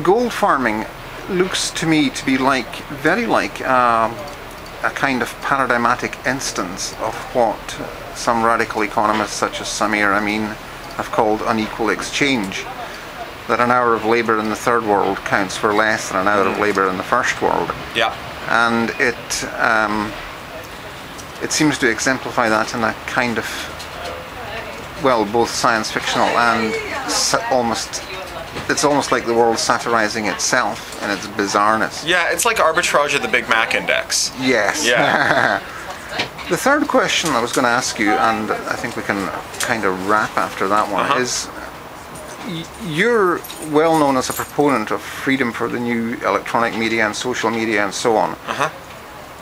gold farming looks to me to be very like a kind of paradigmatic instance of what some radical economists such as Samir Amin have called unequal exchange. That an hour of labour in the third world counts for less than an hour of labour in the first world. Yeah. And it seems to exemplify that in a kind of, well, both science fictional and it's almost like the world satirizing itself in its bizarreness. Yeah, it's like arbitrage of the Big Mac index. Yes. Yeah. The third question I was going to ask you, and I think we can kind of wrap after that one, is you're well known as a proponent of freedom for the new electronic media and social media and so on.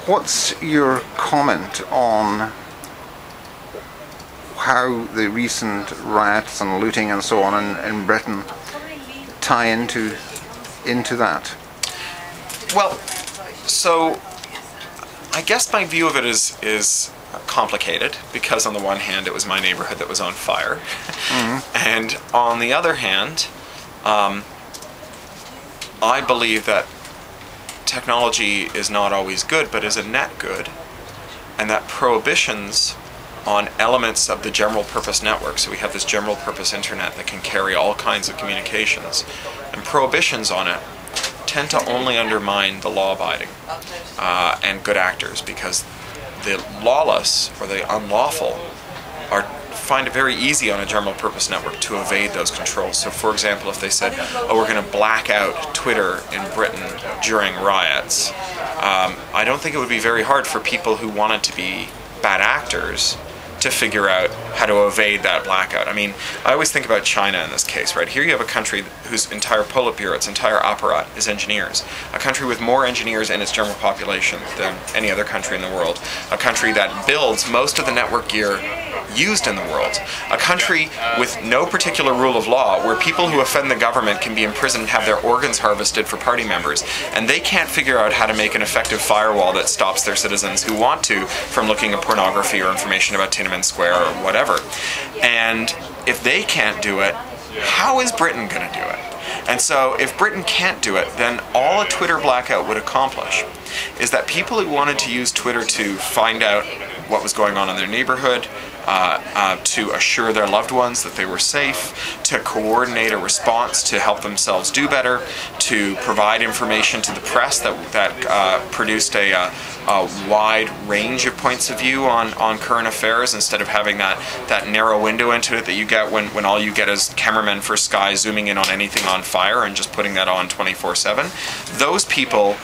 What's your comment on how the recent riots and looting and so on in Britain tie into that? Well, so I guess my view of it is complicated, because on the one hand it was my neighborhood that was on fire, and on the other hand I believe that technology is not always good but is a net good, and that prohibitions on elements of the general purpose network, so we have this general purpose internet that can carry all kinds of communications, and prohibitions on it tend to only undermine the law-abiding and good actors, because the lawless or the unlawful find it very easy on a general purpose network to evade those controls. So for example, if they said, oh, we're going to black out Twitter in Britain during riots, I don't think it would be very hard for people who wanted to be bad actors to figure out how to evade that blackout. I mean, I always think about China in this case, right? Here you have a country whose entire Politburo, its entire apparat is engineers. A country with more engineers in its general population than any other country in the world. A country that builds most of the network gear used in the world. A country with no particular rule of law, where people who offend the government can be imprisoned and have their organs harvested for party members, and they can't figure out how to make an effective firewall that stops their citizens who want to from looking at pornography or information about Tiananmen Square or whatever. And if they can't do it, how is Britain going to do it? And so if Britain can't do it, then all a Twitter blackout would accomplish is that people who wanted to use Twitter to find out what was going on in their neighborhood, to assure their loved ones that they were safe, to coordinate a response to help themselves do better, to provide information to the press that produced a wide range of points of view on current affairs, instead of having that narrow window into it that you get when all you get is cameramen for Sky zooming in on anything on fire and just putting that on 24/7. Those people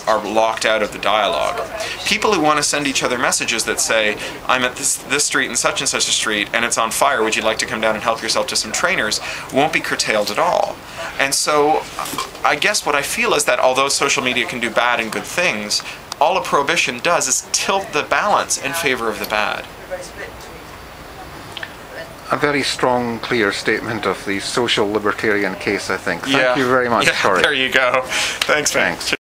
are locked out of the dialogue. People who want to send each other messages that say, I'm at this street and such a street and it's on fire, would you like to come down and help yourself to some trainers, won't be curtailed at all. And so I guess what I feel is that although social media can do bad and good things, all a prohibition does is tilt the balance in favor of the bad. A very strong, clear statement of the social libertarian case, I think. Thank you very much, Cory. There you go. Thanks, man. Thanks.